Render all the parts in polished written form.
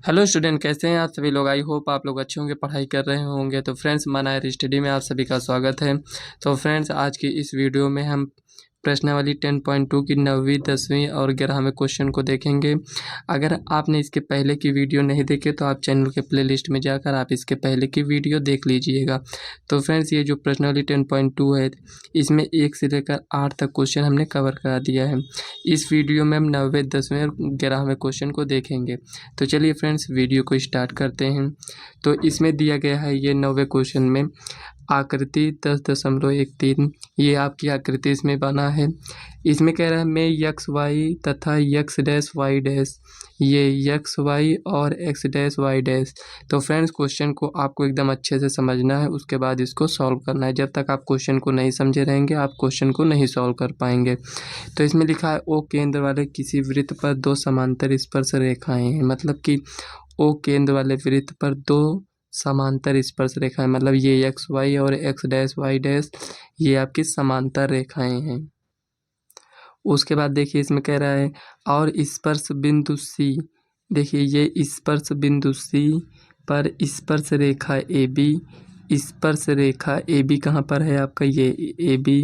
Hello student, कैसे हैं आप सभी लोग। आई होप आप लोग अच्छे होंगे, पढ़ाई कर रहे होंगे। तो फ्रेंड्स, मानायर स्टडी में आप सभी का स्वागत है। तो फ्रेंड्स, आज की इस वीडियो में हम प्रश्नावली 10.2 की 9वीं 10वीं और 11वें क्वेश्चन को देखेंगे। अगर आपने इसके पहले की वीडियो नहीं देखे तो आप चैनल के प्लेलिस्ट में जाकर आप इसके पहले की वीडियो देख लीजिएगा। तो फ्रेंड्स, ये जो प्रश्नावली 10.2 है, इसमें 1 से लेकर 8 तक क्वेश्चन हमने कवर करा दिया है। इस वीडियो में हम 9वें 10वें और 11वें क्वेश्चन को देखेंगे। तो चलिए फ्रेंड्स, वीडियो को स्टार्ट करते हैं। तो इसमें दिया गया है ये 9वें क्वेश्चन में आकृति 10.13, ये आपकी आकृति इसमें बना है। इसमें कह रहा है मैं यक्स वाई तथा यक्स डैश वाई डैश, ये यक्स वाई और एक्स डैश वाई डैश। तो फ्रेंड्स, क्वेश्चन को आपको एकदम अच्छे से समझना है, उसके बाद इसको सॉल्व करना है। जब तक आप क्वेश्चन को नहीं समझे रहेंगे आप क्वेश्चन को नहीं सॉल्व कर पाएंगे। तो इसमें लिखा है ओ केंद्र वाले किसी वृत्त पर 2 समांतर स्पर्श रेखाएं हैं। मतलब कि ओ केंद्र वाले वृत्त पर 2 समांतर स्पर्श रेखाएं, मतलब ये एक्स वाई और एक्स डैश वाई डैश, ये आपकी समांतर रेखाएं हैं। उसके बाद देखिए इसमें कह रहा है और स्पर्श बिंदु सी, देखिए ये स्पर्श बिंदु सी पर स्पर्श रेखा ए बी, स्पर्श रेखा ए बी कहाँ पर है आपका, ये ए बी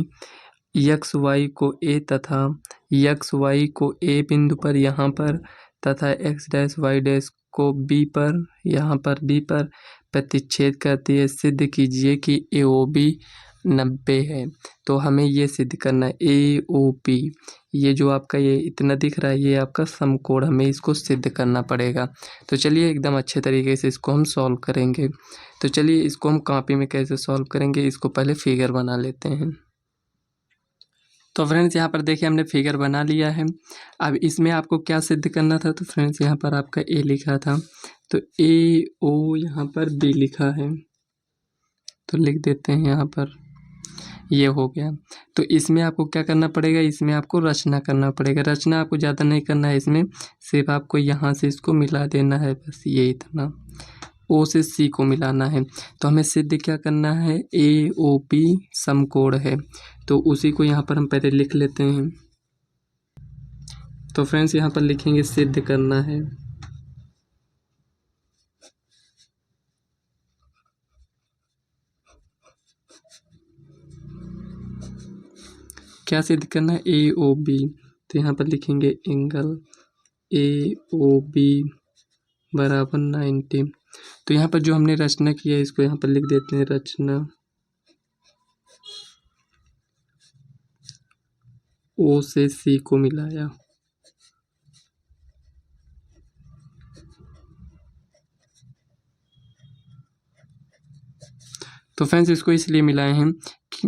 यक्स वाई को ए तथा यक्स वाई को ए बिंदु पर यहाँ पर तथा एक्स डैश वाई डैश को बी पर यहाँ पर बी पर प्रतिच्छेद करती है। सिद्ध कीजिए कि ए ओ बी 90 है। तो हमें ये सिद्ध करना है ए ओ पी, ये जो आपका ये इतना दिख रहा है ये आपका समकोण, हमें इसको सिद्ध करना पड़ेगा। तो चलिए एकदम अच्छे तरीके से इसको हम सॉल्व करेंगे। तो चलिए इसको हम कॉपी में कैसे सॉल्व करेंगे, इसको पहले फिगर बना लेते हैं। तो फ्रेंड्स, यहाँ पर देखिए हमने फिगर बना लिया है। अब इसमें आपको क्या सिद्ध करना था, तो फ्रेंड्स यहाँ पर आपका ए लिखा था, तो ए ओ यहाँ पर बी लिखा है, तो लिख देते हैं यहाँ पर, ये हो गया। तो इसमें आपको क्या करना पड़ेगा, इसमें आपको रचना करना पड़ेगा। रचना आपको ज़्यादा नहीं करना है, इसमें सिर्फ आपको यहाँ से इसको मिला देना है, बस ये इतना, ओ से सी को मिलाना है। तो हमें सिद्ध क्या करना है, ए ओ पी समकोण है, तो उसी को यहाँ पर हम पहले लिख लेते हैं। तो फ्रेंड्स यहाँ पर लिखेंगे सिद्ध करना है। क्या सिद्ध करना है, ए ओ बी, तो यहाँ पर लिखेंगे एंगल ए ओ बी बराबर 90। तो यहाँ पर जो हमने रचना किया है इसको यहाँ पर लिख देते हैं, रचना ओ से सी को मिलाया। तो फ्रेंड्स इसको इसलिए मिलाए हैं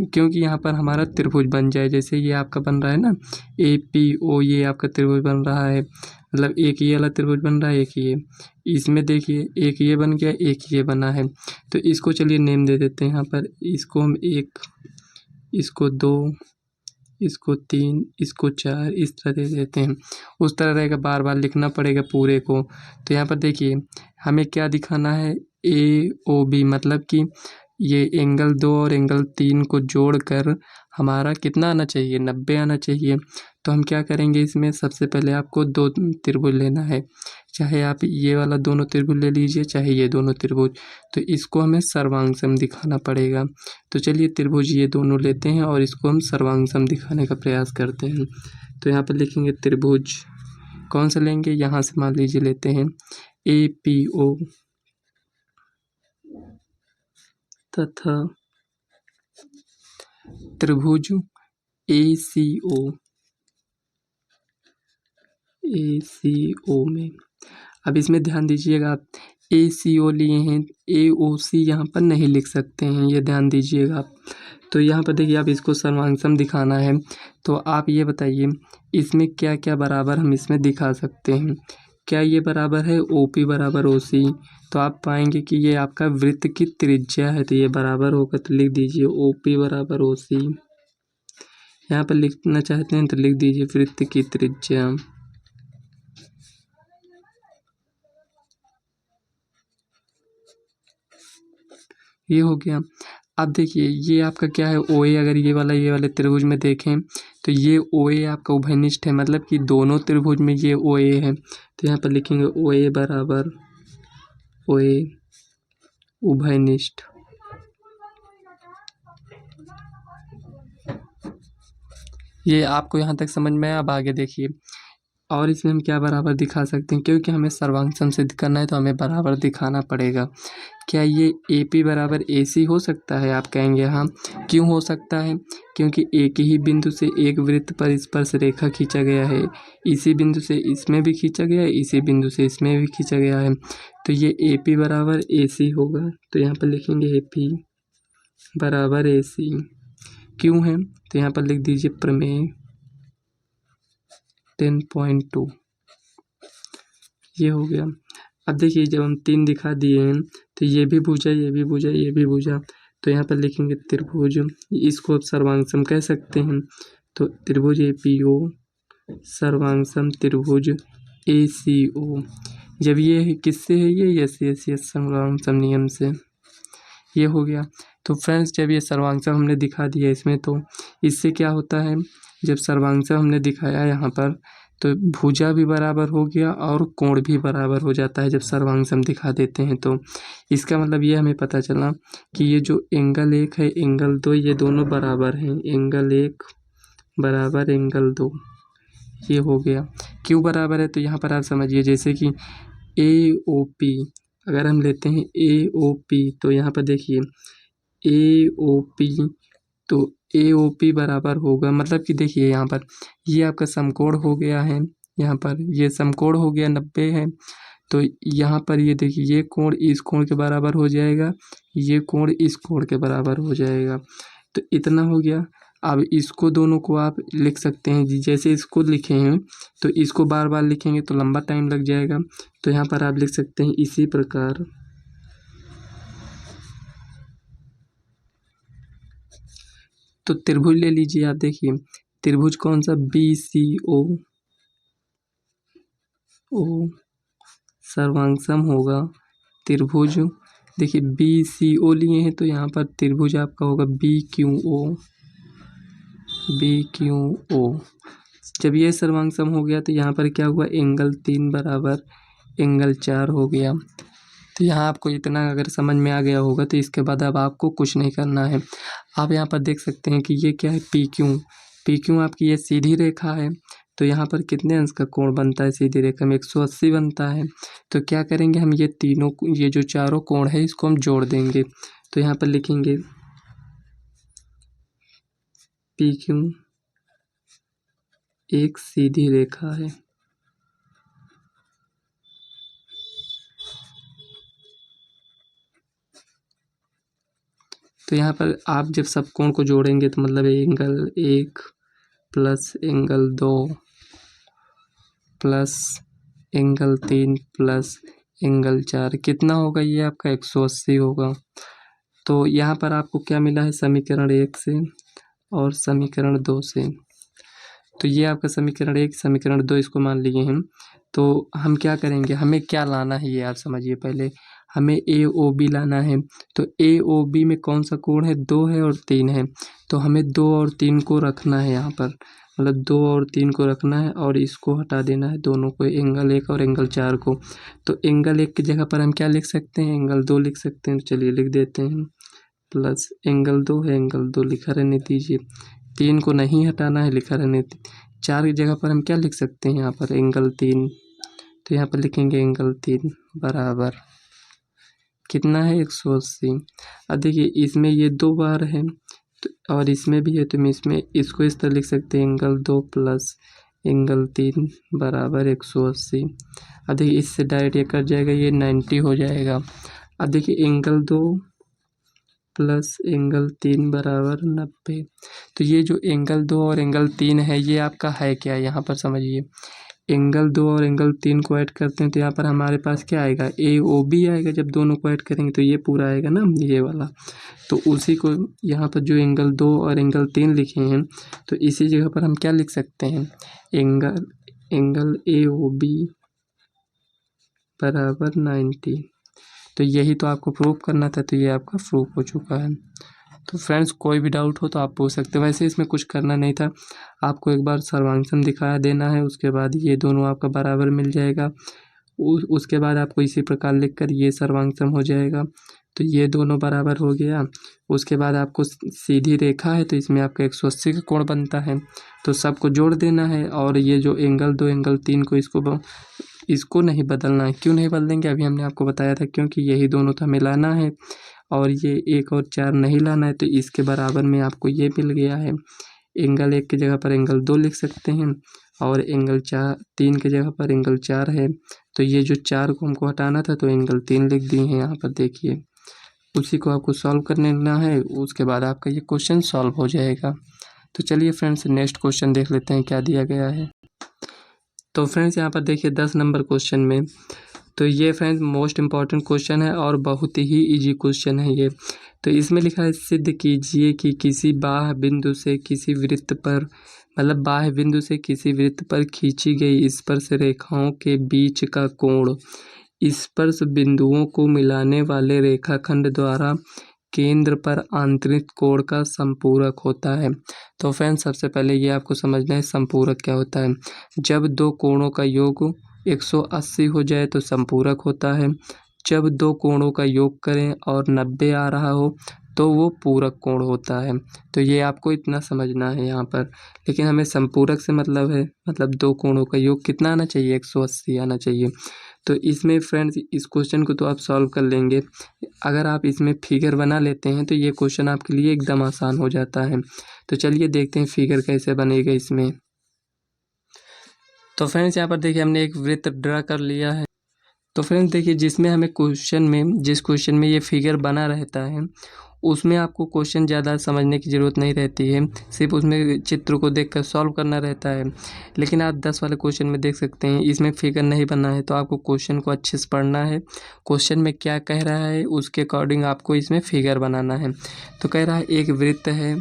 क्योंकि यहाँ पर हमारा त्रिभुज बन जाए। जैसे ये आपका बन रहा है ना ए पी ओ, ये आपका त्रिभुज बन रहा है, मतलब एक ये वाला त्रिभुज बन रहा है, एक ये, इसमें देखिए एक ये बन गया, एक ये बना है। तो इसको चलिए नेम दे देते हैं यहाँ पर, इसको हम 1, इसको 2, इसको 3, इसको 4, इस तरह दे देते हैं। उस तरह रहेगा, बार बार लिखना पड़ेगा पूरे को। तो यहाँ पर देखिए हमें क्या दिखाना है, ए ओ बी, मतलब कि ये एंगल 2 और एंगल 3 को जोड़कर हमारा कितना आना चाहिए, 90 आना चाहिए। तो हम क्या करेंगे, इसमें सबसे पहले आपको 2 त्रिभुज लेना है, चाहे आप ये वाला दोनों त्रिभुज ले लीजिए, चाहे ये दोनों त्रिभुज। तो इसको हमें सर्वांगसम दिखाना पड़ेगा। तो चलिए त्रिभुज ये दोनों लेते हैं और इसको हम सर्वांगसम दिखाने का प्रयास करते हैं। तो यहाँ पर लिखेंगे त्रिभुज, कौन सा लेंगे, यहाँ से मान लीजिए लेते हैं ए पी ओ तथा त्रिभुज ए सी ओ में। अब इसमें ध्यान दीजिएगा, आप ए सी ओ लिए हैं, ए ओ सी यहाँ पर नहीं लिख सकते हैं, ये ध्यान दीजिएगा आप। तो यहाँ पर देखिए आप इसको सर्वांगसम दिखाना है, तो आप ये बताइए इसमें क्या क्या बराबर हम इसमें दिखा सकते हैं। क्या ये बराबर है ओ पी बराबर ओ सी, तो आप पाएंगे कि ये आपका वृत्त की त्रिज्या है, तो ये बराबर होगा, तो लिख दीजिए ओ पी बराबर ओ सी। यहाँ पर लिखना चाहते हैं तो लिख दीजिए वृत्त की त्रिज्या। ये हो गया। अब देखिए ये आपका क्या है, ओ ए, अगर ये वाले त्रिभुज में देखें तो ये ओ ए आपका उभयनिष्ठ है, मतलब कि दोनों त्रिभुज में ये ओ ए है। तो यहाँ पर लिखेंगे ओ ए बराबर ओए उभयनिष्ठ। ये आपको यहाँ तक समझ में आया। अब आगे देखिए, और इसमें हम क्या बराबर दिखा सकते हैं, क्योंकि हमें सर्वांग सिद्ध करना है तो हमें बराबर दिखाना पड़ेगा। क्या ये AP बराबर AC हो सकता है? आप कहेंगे हाँ। क्यों हो सकता है? क्योंकि एक ही बिंदु से एक वृत्त पर स्पर्श रेखा खींचा गया है, इसी बिंदु से इसमें भी खींचा गया है, इसी बिंदु से इसमें भी खींचा गया है, तो ये AP बराबर AC होगा। तो यहाँ पर लिखेंगे AP बराबर AC। क्यों है? तो यहाँ पर लिख दीजिए प्रमेय 10.2। ये हो गया। अब देखिए, जब हम 3 दिखा दिए हैं तो ये भी भुजा, ये भी भुजा, ये भी भुजा, तो यहाँ पर लिखेंगे त्रिभुज। इसको अब सर्वांगसम कह सकते हैं। तो त्रिभुज APO सर्वांगसम त्रिभुज ACO। जब ये किससे है? ये यस सर्वांगसम नियम से। ये हो गया। तो फ्रेंड्स, जब ये सर्वांगसम हमने दिखा दिया इसमें, तो इससे क्या होता है, जब सर्वांगसम हमने दिखाया यहाँ पर, तो भुजा भी बराबर हो गया और कोण भी बराबर हो जाता है जब सर्वांगसम दिखा देते हैं। तो इसका मतलब ये हमें पता चला कि ये जो एंगल 1 है, एंगल 2, ये दोनों बराबर हैं। एंगल 1 बराबर एंगल 2, ये हो गया। क्यों बराबर है? तो यहाँ पर आप समझिए, जैसे कि AOP अगर हम लेते हैं AOP, तो यहाँ पर देखिए AOP, तो AOP बराबर होगा, मतलब कि देखिए यहाँ पर ये आपका समकोण हो गया है, यहाँ पर ये समकोण हो गया 90 है, तो यहाँ पर ये देखिए ये कोण इस कोण के बराबर हो जाएगा, ये कोण इस कोण के बराबर हो जाएगा, तो इतना हो गया। अब इसको दोनों को आप लिख सकते हैं जैसे इसको लिखे हैं, तो इसको बार बार लिखेंगे तो लंबा टाइम लग जाएगा, तो यहाँ पर आप लिख सकते हैं इसी प्रकार। तो त्रिभुज ले लीजिए आप, देखिए त्रिभुज कौन सा? BCO सर्वांगसम होगा त्रिभुज। देखिए BCO लिए हैं, तो यहाँ पर त्रिभुज आपका होगा BQO। जब ये सर्वांगसम हो गया तो यहाँ पर क्या हुआ? एंगल 3 बराबर एंगल 4 हो गया। तो यहाँ आपको इतना अगर समझ में आ गया होगा तो इसके बाद अब आपको कुछ नहीं करना है। आप यहाँ पर देख सकते हैं कि ये क्या है? PQ आपकी ये सीधी रेखा है, तो यहाँ पर कितने अंश का कोण बनता है? सीधी रेखा में 180 बनता है। तो क्या करेंगे हम, ये तीनों, ये जो चारों कोण है इसको हम जोड़ देंगे। तो यहाँ पर लिखेंगे PQ एक सीधी रेखा है। तो यहाँ पर आप जब सब कोण को जोड़ेंगे तो मतलब angle 1 plus angle 2 plus angle 3 plus angle 4 कितना होगा? ये आपका 180 होगा। तो यहाँ पर आपको क्या मिला है? समीकरण 1 से और समीकरण 2 से। तो ये आपका समीकरण 1 समीकरण 2 इसको मान लिए हम। तो हम क्या करेंगे, हमें क्या लाना है ये आप समझिए। पहले हमें AOB लाना है। तो AOB में कौन सा कोण है? 2 है और 3 है। तो हमें 2 और 3 को रखना है यहाँ पर, मतलब 2 और 3 को रखना है और इसको हटा देना है दोनों को, एंगल 1 और एंगल 4 को। तो एंगल 1 की जगह पर हम क्या लिख सकते हैं? एंगल 2 लिख सकते हैं। तो चलिए लिख देते हैं, प्लस एंगल 2 है, एंगल 2 लिखा रहने दीजिए। 3 को नहीं हटाना है, लिखा रहने दीजिए। 4 की जगह पर हम क्या लिख सकते हैं? यहाँ पर एंगल 3। तो यहाँ पर लिखेंगे एंगल 3 बराबर कितना है? 180। अब देखिए इसमें ये 2 बार है तो, और इसमें भी है, तो मैं इसमें इसको इस तरह लिख सकते हैं, एंगल 2 प्लस एंगल 3 बराबर 180। अब देखिए इससे डायरेक्ट ये कट जाएगा, ये 90 हो जाएगा। अब देखिए एंगल 2 प्लस एंगल 3 बराबर 90। तो ये जो एंगल 2 और एंगल 3 है ये आपका है क्या? यहाँ पर समझिए, एंगल 2 और एंगल 3 को ऐड करते हैं तो यहाँ पर हमारे पास क्या आएगा? AOB आएगा। जब दोनों को ऐड करेंगे तो ये पूरा आएगा ना, ये वाला। तो उसी को यहाँ पर जो एंगल 2 और एंगल 3 लिखे हैं, तो इसी जगह पर हम क्या लिख सकते हैं? एंगल AOB बराबर 90। तो यही तो आपको प्रूफ करना था, तो ये आपका प्रूफ हो चुका है। तो फ्रेंड्स, कोई भी डाउट हो तो आप पूछ सकते हैं। वैसे इसमें कुछ करना नहीं था, आपको एक बार सर्वांगसम दिखा देना है, उसके बाद ये दोनों आपका बराबर मिल जाएगा उसके बाद आपको इसी प्रकार लिखकर ये सर्वांग सम हो जाएगा। तो ये दोनों बराबर हो गया। उसके बाद आपको सीधी रेखा है तो इसमें आपका 180 का कोण बनता है, तो सबको जोड़ देना है। और ये जो एंगल 2 एंगल 3 को इसको नहीं बदलना है। क्यों नहीं बदलेंगे, अभी हमने आपको बताया था, क्योंकि यही दोनों तो हमें लाना है और ये 1 और 4 नहीं लाना है। तो इसके बराबर में आपको ये मिल गया है। एंगल 1 की जगह पर एंगल 2 लिख सकते हैं और एंगल 3 की जगह पर एंगल 4 है। तो ये जो 4 को हमको हटाना था तो एंगल 3 लिख दिए हैं यहाँ पर, देखिए। उसी को आपको सॉल्व करने ना है, उसके बाद आपका ये क्वेश्चन सॉल्व हो जाएगा। तो चलिए फ्रेंड्स नेक्स्ट क्वेश्चन देख लेते हैं क्या दिया गया है। तो फ्रेंड्स यहाँ पर देखिए 10 नंबर क्वेश्चन में, तो ये फ्रेंड्स मोस्ट इम्पॉर्टेंट क्वेश्चन है और बहुत ही इजी क्वेश्चन है ये। तो इसमें लिखा है सिद्ध कीजिए कि किसी बाह्य बिंदु से किसी वृत्त पर, मतलब बाह्य बिंदु से किसी वृत्त पर खींची गई स्पर्श रेखाओं के बीच का कोण स्पर्श बिंदुओं को मिलाने वाले रेखाखंड द्वारा केंद्र पर आंतरिक कोण का संपूरक होता है। तो फ्रेंड्स सबसे पहले ये आपको समझना है संपूरक क्या होता है। जब दो कोणों का योग 180 हो जाए तो संपूरक होता है। जब दो कोणों का योग करें और 90 आ रहा हो तो वो पूरक कोण होता है। तो ये आपको इतना समझना है यहाँ पर। लेकिन हमें संपूरक से मतलब है, मतलब दो कोणों का योग कितना आना चाहिए, 180 आना चाहिए। तो इसमें फ्रेंड्स इस क्वेश्चन को तो आप सॉल्व कर लेंगे। अगर आप इसमें फिगर बना लेते हैं तो ये क्वेश्चन आपके लिए एकदम आसान हो जाता है। तो चलिए देखते हैं फिगर कैसे बनेगा इसमें। तो फ्रेंड्स यहाँ पर देखिए हमने एक वृत्त ड्रा कर लिया है। तो फ्रेंड्स देखिए जिस क्वेश्चन में ये फिगर बना रहता है उसमें आपको क्वेश्चन ज़्यादा समझने की ज़रूरत नहीं रहती है, सिर्फ उसमें चित्र को देखकर सॉल्व करना रहता है। लेकिन आप 10 वाले क्वेश्चन में देख सकते हैं इसमें फिगर नहीं बना है, तो आपको क्वेश्चन को अच्छे से पढ़ना है। क्वेश्चन में क्या कह रहा है उसके अकॉर्डिंग आपको इसमें फिगर बनाना है। तो कह रहा है एक वृत्त है,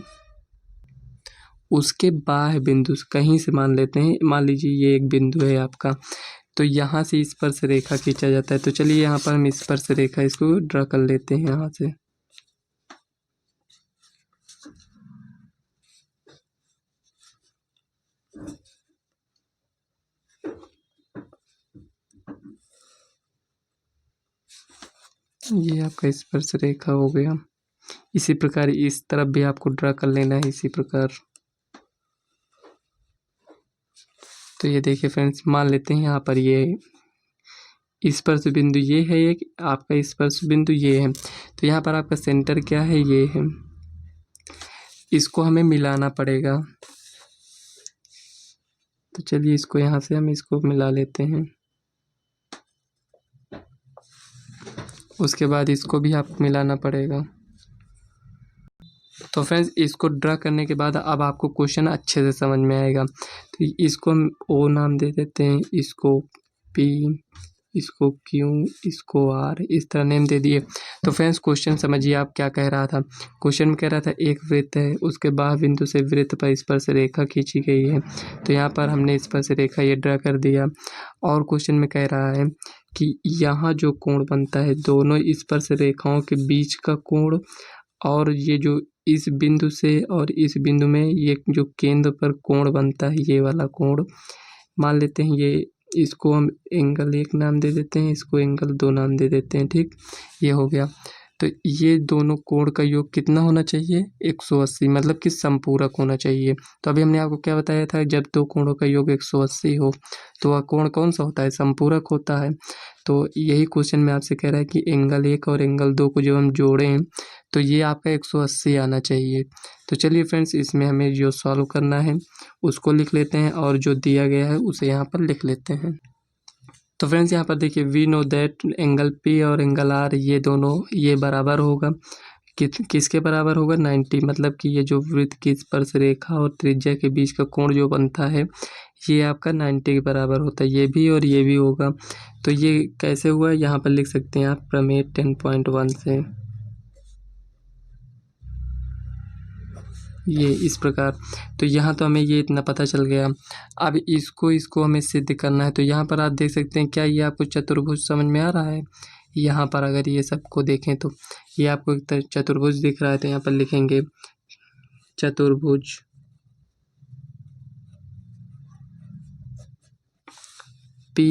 उसके बाह्य बिंदु से कहीं से मान लेते हैं, मान लीजिए ये एक बिंदु है आपका, तो यहाँ से स्पर्श रेखा खींचा जाता है। तो चलिए यहाँ पर हम स्पर्श रेखा इसको ड्रा कर लेते हैं यहाँ से। ये आपका स्पर्श रेखा हो गया। इसी प्रकार इस तरफ भी आपको ड्रा कर लेना है इसी प्रकार। तो ये देखिए फ्रेंड्स मान लेते हैं यहाँ पर ये स्पर्श बिंदु ये है, एक आपका स्पर्श बिंदु ये है। तो यहाँ पर आपका सेंटर क्या है, ये है। इसको हमें मिलाना पड़ेगा। तो चलिए इसको यहाँ से हम इसको मिला लेते हैं। उसके बाद इसको भी आपको मिलाना पड़ेगा। तो फ्रेंड्स इसको ड्रा करने के बाद अब आपको क्वेश्चन अच्छे से समझ में आएगा। तो इसको हम ओ नाम दे देते हैं, इसको पी, इसको क्यू, इसको आर, इस तरह नेम दे दिए। तो फ्रेंड्स क्वेश्चन समझिए आप क्या कह रहा था। क्वेश्चन में कह रहा था एक वृत्त है, उसके बाह्य बिंदु से वृत्त पर स्पर्श रेखा खींची गई है। तो यहाँ पर हमने स्पर्श रेखा ये ड्रा कर दिया। और क्वेश्चन में कह रहा है कि यहाँ जो कोण बनता है दोनों स्पर्श रेखाओं के बीच का कोण, और ये जो इस बिंदु से और इस बिंदु में ये जो केंद्र पर कोण बनता है ये वाला कोण, मान लेते हैं ये, इसको हम एंगल 1 नाम दे देते हैं, इसको एंगल 2 नाम दे देते हैं, ठीक। ये हो गया। तो ये दोनों कोण का योग कितना होना चाहिए, 180, मतलब कि संपूरक होना चाहिए। तो अभी हमने आपको क्या बताया था, जब दो कोणों का योग 180 हो तो वह कोण कौन सा होता है, संपूरक होता है। तो यही क्वेश्चन में आपसे कह रहा है कि एंगल 1 और एंगल 2 को जब हम जोड़ें तो ये आपका 180 आना चाहिए। तो चलिए फ्रेंड्स इसमें हमें जो सॉल्व करना है उसको लिख लेते हैं और जो दिया गया है उसे यहाँ पर लिख लेते हैं। तो फ्रेंड्स यहाँ पर देखिए we know that angle P और एंगल आर ये दोनों ये बराबर होगा। किसके बराबर होगा, 90, मतलब कि ये जो वृत्त की स्पर्श रेखा और त्रिज्या के बीच का कोण जो बनता है ये आपका 90 के बराबर होता है। ये भी और ये भी होगा। तो ये कैसे हुआ यहाँ पर लिख सकते हैं आप प्रमेय 10.1 से, ये इस प्रकार। तो यहाँ तो हमें ये इतना पता चल गया। अब इसको हमें सिद्ध करना है। तो यहाँ पर आप देख सकते हैं, क्या ये आपको चतुर्भुज समझ में आ रहा है। यहाँ पर अगर ये सबको देखें तो ये आपको एक चतुर्भुज दिख रहा है। तो यहाँ पर लिखेंगे चतुर्भुज P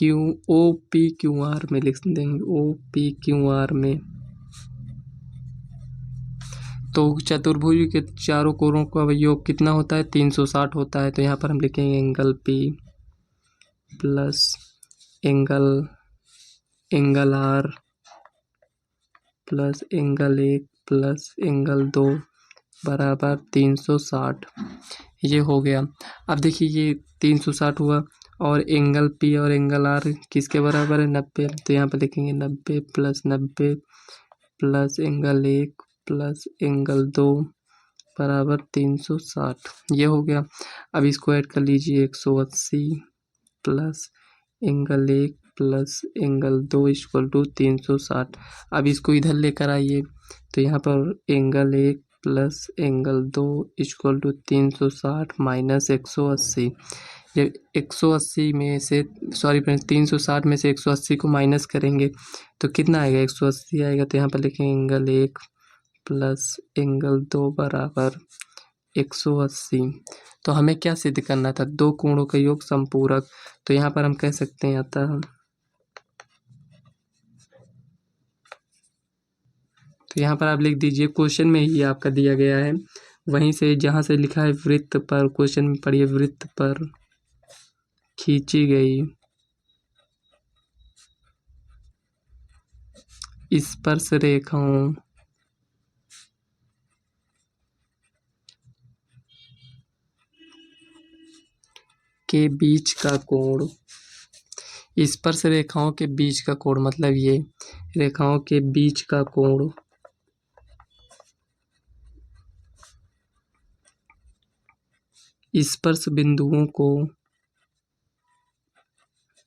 Q O P Q R में लिख देंगे, ओ पी क्यू आर में। तो चतुर्भुज के चारों कोणों का योग कितना होता है, 360 होता है। तो यहाँ पर हम लिखेंगे angle P plus angle R plus angle 1 plus angle 2 बराबर 360। ये हो गया। अब देखिए ये 360 हुआ और एंगल पी और एंगल आर किसके बराबर है, 90। तो यहाँ पर लिखेंगे 90 plus 90 plus angle 1 plus angle 2 बराबर 360। ये हो गया। अब इसको ऐड कर लीजिए, 180 plus angle 1 plus angle 2 equal to 360। अब इसको इधर लेकर आइए, तो यहाँ पर angle 1 plus angle 2 equal to 360 minus 180। जब 180 में से सॉरी फ्रेंड्स 360 में से 180 को माइनस करेंगे तो कितना आएगा, 180 आएगा। तो यहाँ पर लिखेंगे एंगल 1 प्लस एंगल 2 बराबर 180। तो हमें क्या सिद्ध करना था, दो कोणों का योग समपूरक। तो यहाँ पर हम कह सकते हैं अतः, तो यहाँ पर आप लिख दीजिए, क्वेश्चन में ही आपका दिया गया है, वहीं से जहाँ से लिखा है वृत्त पर, क्वेश्चन में पढ़िए, वृत्त पर खींची गई स्पर्श रेखाओं के बीच का कोण, स्पर्श रेखाओं के बीच का कोण मतलब ये रेखाओं के बीच का कोण स्पर्श बिंदुओं को,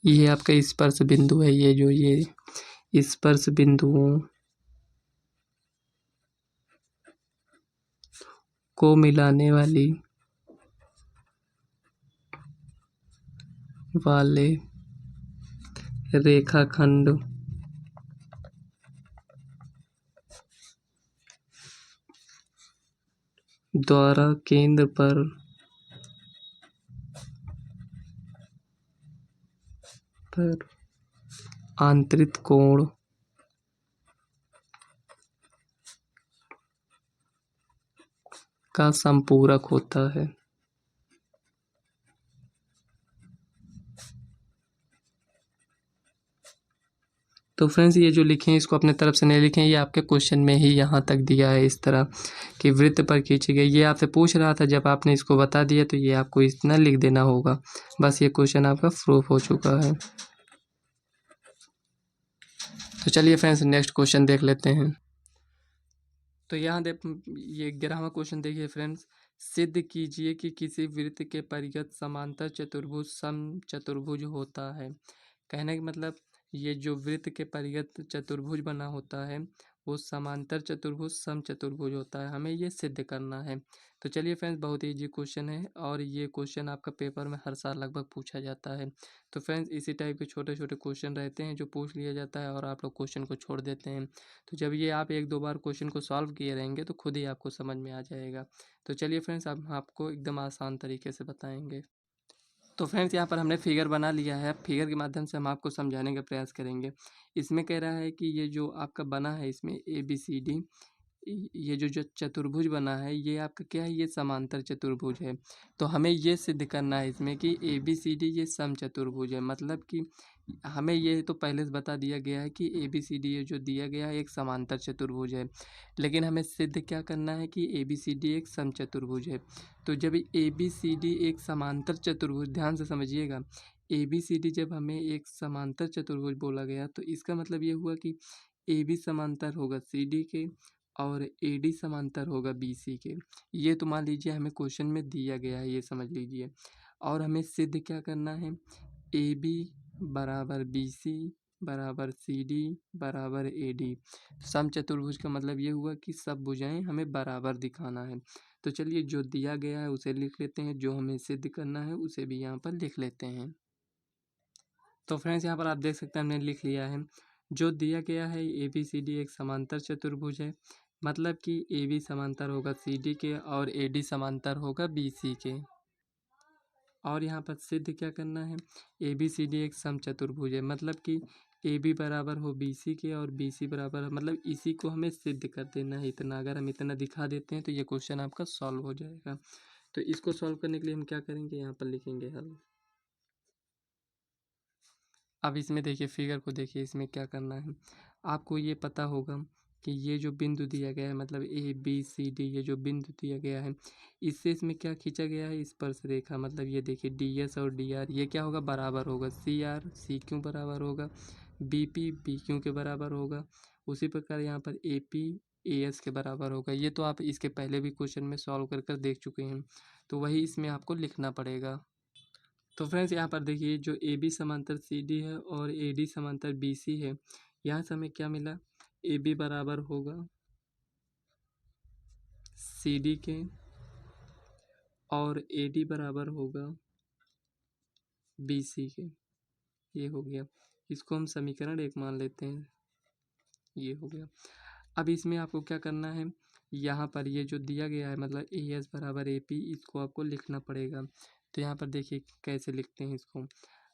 ये आपका स्पर्श बिंदु है, ये जो ये स्पर्श बिंदुओं को मिलाने वाले रेखाखंड द्वारा केंद्र पर आंतरिक कोण का संपूरक होता है। तो फ्रेंड्स ये जो लिखे हैं इसको अपने तरफ से नहीं लिखें, ये आपके क्वेश्चन में ही यहाँ तक दिया है इस तरह कि वृत्त पर खींची गई। ये आपसे पूछ रहा था, जब आपने इसको बता दिया तो ये आपको इतना लिख देना होगा, बस ये क्वेश्चन आपका प्रूफ हो चुका है। तो चलिए फ्रेंड्स नेक्स्ट क्वेश्चन देख लेते हैं। तो यहाँ ये 11वां क्वेश्चन देखिए फ्रेंड्स, सिद्ध कीजिए कि किसी वृत्त के परिगत समांतर चतुर्भुज समचतुर्भुज होता है। कहने का मतलब ये जो वृत्त के परिगत चतुर्भुज बना होता है वो समांतर चतुर्भुज समचतुर्भुज होता है, हमें ये सिद्ध करना है। तो चलिए फ्रेंड्स बहुत इजी क्वेश्चन है और ये क्वेश्चन आपका पेपर में हर साल लगभग पूछा जाता है। तो फ्रेंड्स इसी टाइप के छोटे छोटे क्वेश्चन रहते हैं जो पूछ लिया जाता है और आप लोग क्वेश्चन को छोड़ देते हैं। तो जब ये आप 1-2 बार क्वेश्चन को सॉल्व किए रहेंगे तो खुद ही आपको समझ में आ जाएगा। तो चलिए फ्रेंड्स अब हम आपको एकदम आसान तरीके से बताएंगे। तो फ्रेंड्स यहाँ पर हमने फिगर बना लिया है, फिगर के माध्यम से हम आपको समझाने का प्रयास करेंगे। इसमें कह रहा है कि ये जो आपका बना है इसमें ABCD, ये जो चतुर्भुज बना है ये आपका क्या है, ये समांतर चतुर्भुज है। तो हमें ये सिद्ध करना है इसमें कि ABCD ये समचतुर्भुज है, मतलब कि हमें ये तो पहले से बता दिया गया है कि ABCD ये जो दिया गया है एक समांतर चतुर्भुज है, लेकिन हमें सिद्ध क्या करना है कि ABCD एक समचतुर्भुज है। तो जब ABCD एक समांतर चतुर्भुज, ध्यान से समझिएगा, ABCD जब हमें एक समांतर चतुर्भुज बोला गया तो इसका मतलब ये हुआ कि AB समांतर होगा CD के और AD समांतर होगा BC के। ये तो मान लीजिए हमें क्वेश्चन में दिया गया है, ये समझ लीजिए। और हमें सिद्ध क्या करना है, AB बराबर BC बराबर CD बराबर AD। समचतुर्भुज का मतलब ये हुआ कि सब भुजाएं हमें बराबर दिखाना है। तो चलिए जो दिया गया है उसे लिख लेते हैं, जो हमें सिद्ध करना है उसे भी यहाँ पर लिख लेते हैं। तो फ्रेंड्स यहाँ पर आप देख सकते हैं हमने लिख लिया है, जो दिया गया है ABCD एक समांतर चतुर्भुज है, मतलब कि AB समांतर होगा CD के और AD समांतर होगा BC के। और यहाँ पर सिद्ध क्या करना है, ABCD एक समचतुर्भुज है, मतलब कि AB बराबर हो BC के और BC बराबर, मतलब इसी को हमें सिद्ध कर देना है इतना। अगर हम इतना दिखा देते हैं तो ये क्वेश्चन आपका सॉल्व हो जाएगा। तो इसको सॉल्व करने के लिए हम क्या करेंगे, यहाँ पर लिखेंगे हल। अब इसमें देखिए फिगर को देखिए, इसमें क्या करना है, आपको ये पता होगा कि ये जो बिंदु दिया गया है, मतलब ABCD, ये जो बिंदु दिया गया है, इससे इसमें क्या खींचा गया है, स्पर्श रेखा। मतलब ये देखिए DS और DR ये क्या होगा, बराबर होगा। CR CQ बराबर होगा, BP BQ के बराबर होगा। उसी प्रकार यहाँ पर AP AS के बराबर होगा। ये तो आप इसके पहले भी क्वेश्चन में सॉल्व कर कर देख चुके हैं, तो वही इसमें आपको लिखना पड़ेगा। तो फ्रेंड्स यहाँ पर देखिए जो AB समांतर CD है और AD समांतर BC है, यहाँ से हमें क्या मिला, AB बराबर होगा CD के और AD बराबर होगा BC के। ये हो गया, इसको हम समीकरण 1 मान लेते हैं, ये हो गया। अब इसमें आपको क्या करना है, यहाँ पर ये जो दिया गया है, मतलब AS बराबर AP, इसको आपको लिखना पड़ेगा। तो यहाँ पर देखिए कैसे लिखते हैं इसको।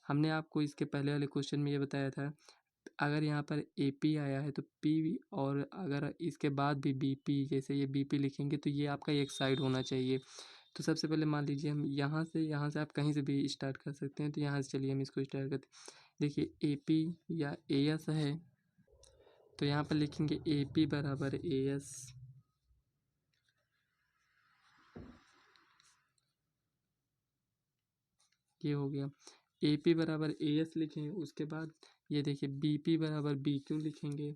हमने आपको इसके पहले वाले क्वेश्चन में ये बताया था, अगर यहाँ पर AP आया है तो P, और अगर इसके बाद भी BP, जैसे ये BP लिखेंगे तो ये आपका एक साइड होना चाहिए। तो सबसे पहले मान लीजिए हम यहाँ से आप कहीं से भी स्टार्ट कर सकते हैं। तो यहाँ से चलिए हम इसको स्टार्ट करते हैं। देखिए AP या AS है, तो यहाँ पर लिखेंगे AP बराबर AS, ये हो गया। AP बराबर AS लिखेंगे, उसके बाद ये देखिए BP बराबर BQ लिखेंगे।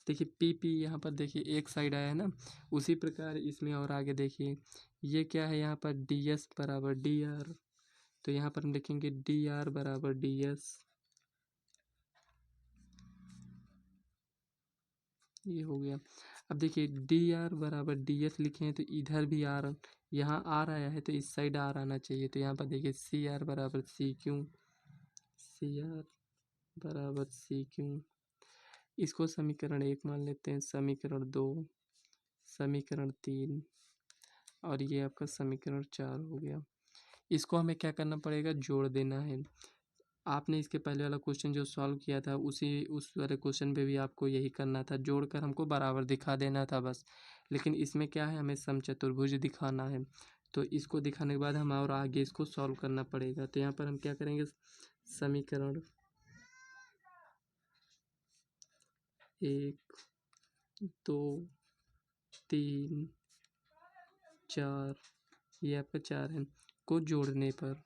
देखिए PP यहाँ पर देखिए एक साइड आया है ना, उसी प्रकार इसमें और आगे देखिए ये क्या है, यहाँ पर DS बराबर DR, तो यहाँ पर हम लिखेंगे DR बराबर DS, ये हो गया। अब देखिए DR बराबर DS लिखे हैं, तो इधर भी R, यहाँ R आया है तो इस साइड R आना चाहिए। तो यहाँ पर देखिए CR बराबर CQ, CR बराबर CQ, इसको समीकरण 1 मान लेते हैं, समीकरण 2, समीकरण 3, और ये आपका समीकरण 4 हो गया। इसको हमें क्या करना पड़ेगा, जोड़ देना है। आपने इसके पहले वाला क्वेश्चन जो सॉल्व किया था उस वाले क्वेश्चन पे भी आपको यही करना था, जोड़कर हमको बराबर दिखा देना था बस। लेकिन इसमें क्या है, हमें समचतुर्भुज दिखाना है। तो इसको दिखाने के बाद हम और आगे इसको सॉल्व करना पड़ेगा। तो यहाँ पर हम क्या करेंगे, समीकरण 1 2 3 4, ये आपका 4 है, को जोड़ने पर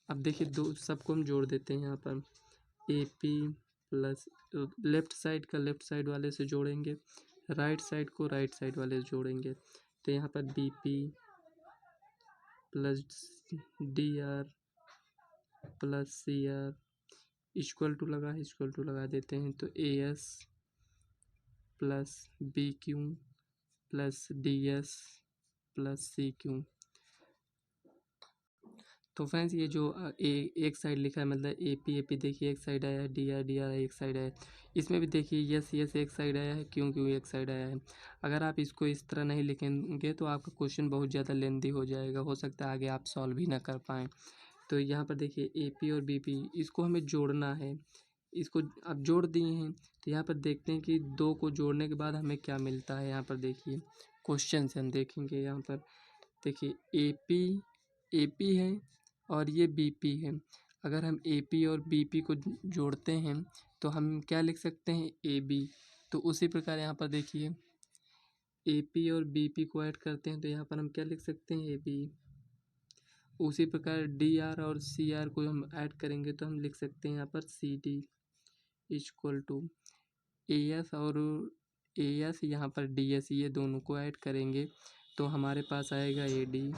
अब देखिए दो सबको हम जोड़ देते हैं। यहाँ पर AP प्लस लेफ्ट साइड का लेफ्ट साइड वाले से जोड़ेंगे, राइट साइड को राइट साइड वाले से जोड़ेंगे। तो यहाँ पर BP plus DR plus CR equal to लगा देते हैं। तो AS plus BQ plus DS plus CQ। तो फ्रेंड्स ये जो एक साइड लिखा है, मतलब AP देखिए एक साइड आया है, DR एक साइड आया है। इसमें भी देखिए यस एक साइड आया है, क्यों एक साइड आया है। अगर आप इसको इस तरह नहीं लिखेंगे तो आपका क्वेश्चन बहुत ज़्यादा लेंदी हो जाएगा, हो सकता है आगे आप सॉल्व भी ना कर पाएँ। तो यहाँ पर देखिए AP और BP इसको हमें जोड़ना है, इसको अब जोड़ दिए हैं। तो यहाँ पर देखते हैं कि 2 को जोड़ने के बाद हमें क्या मिलता है। यहाँ पर देखिए क्वेश्चन से हम देखेंगे, यहाँ पर देखिए AP है और ये BP है। अगर हम AP और BP को जोड़ते हैं तो हम क्या लिख सकते हैं, AB। तो उसी प्रकार यहाँ पर देखिए AP और BP को ऐड करते हैं तो यहाँ पर हम क्या लिख सकते हैं, AB। उसी प्रकार DR और CR को हम ऐड करेंगे तो हम लिख सकते हैं यहाँ पर CD इक्वल टू AS और AS, यहाँ पर DS, ये दोनों को ऐड करेंगे तो हमारे पास आएगा AD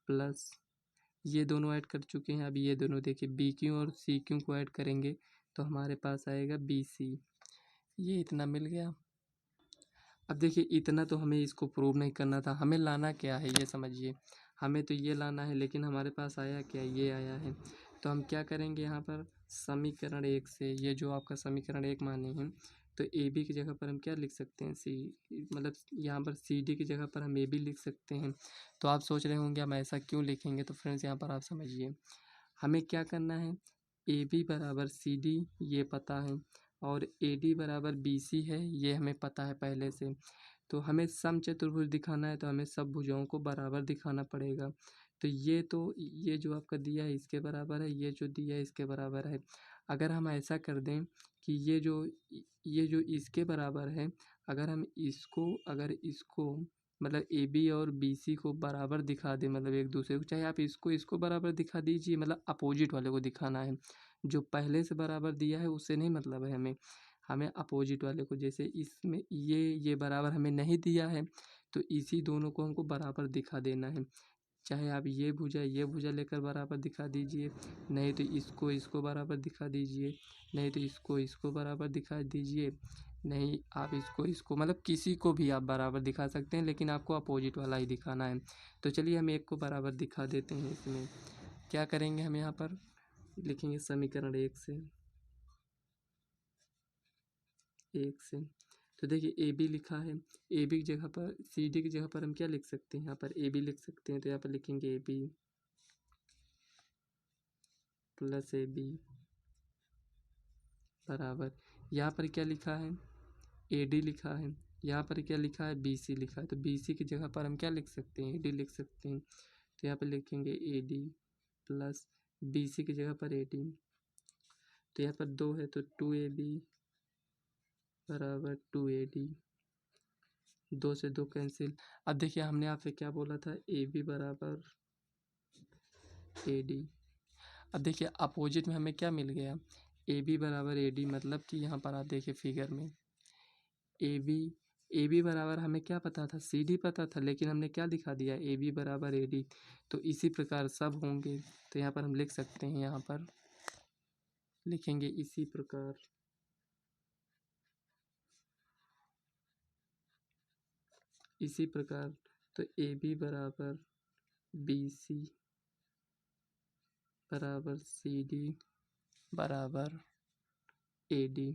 प्लस, ये दोनों ऐड कर चुके हैं। अब ये दोनों देखिए BQ और CQ को ऐड करेंगे तो हमारे पास आएगा BC। ये इतना मिल गया। अब देखिए इतना तो हमें इसको प्रूव नहीं करना था, हमें लाना क्या है ये समझिए। हमें तो ये लाना है, लेकिन हमारे पास आया क्या, ये आया है। तो हम क्या करेंगे, यहाँ पर समीकरण एक से, ये जो आपका समीकरण एक माने हैं, तो ए बी की जगह पर हम क्या लिख सकते हैं, सी, मतलब यहाँ पर सी डी की जगह पर हम ए बी लिख सकते हैं। तो आप सोच रहे होंगे हम ऐसा क्यों लिखेंगे, तो फ्रेंड्स यहाँ पर आप समझिए, हमें क्या करना है, ए बी बराबर सी डी ये पता है, और ए डी बराबर बी सी है ये हमें पता है पहले से। तो हमें समचतुर्भुज दिखाना है तो हमें सब भुजाओं को बराबर दिखाना पड़ेगा। तो ये जो आपका दिया है इसके बराबर है, ये जो दिया है इसके बराबर है। अगर हम ऐसा कर दें कि ये जो इसके बराबर है, अगर इसको मतलब ए बी और बी सी को बराबर दिखा दें, मतलब एक दूसरे को, चाहे आप इसको बराबर दिखा दीजिए, मतलब अपोजिट वाले को दिखाना है। जो पहले से बराबर दिया है उससे नहीं मतलब है हमें अपोजिट वाले को, जैसे इसमें ये बराबर हमें नहीं दिया है तो इसी दोनों को हमको बराबर दिखा देना है। चाहे आप ये भुजा लेकर बराबर दिखा दीजिए, नहीं तो इसको बराबर दिखा दीजिए, नहीं तो इसको बराबर दिखा दीजिए, नहीं आप इसको मतलब किसी को भी आप बराबर दिखा सकते हैं, लेकिन आपको अपोजिट वाला ही दिखाना है। तो चलिए हम एक को बराबर दिखा देते हैं। इसमें क्या करेंगे, हम यहाँ पर लिखेंगे समीकरण एक से। तो देखिए ए बी लिखा है, ए बी की जगह पर सी डी की जगह पर हम क्या लिख सकते हैं, यहाँ पर ए बी लिख सकते हैं। तो यहाँ पर लिखेंगे A B plus A B बराबर, यहाँ पर क्या लिखा है, ए डी लिखा है, यहाँ पर क्या लिखा है, बी सी लिखा है। तो बी सी की जगह पर हम क्या लिख सकते हैं, ए डी लिख सकते हैं। तो यहाँ पर लिखेंगे A D plus B C की जगह पर ए डी। तो यहाँ पर 2 है तो 2ab बराबर 2ad, 2 से 2 कैंसिल। अब देखिए हमने आपसे क्या बोला था, ए बी बराबर ए डी। अब देखिए अपोजिट में हमें क्या मिल गया, ए बी बराबर ए डी, मतलब कि यहाँ पर आप देखिए फिगर में ए बी बराबर हमें क्या पता था, सी डी पता था, लेकिन हमने क्या दिखा दिया, ए बी बराबर ए डी। तो इसी प्रकार सब होंगे। तो यहाँ पर हम लिख सकते हैं, यहाँ पर लिखेंगे इसी प्रकार, इसी प्रकार। तो ए बी बराबर बी सी बराबर सी डी बराबर ए डी।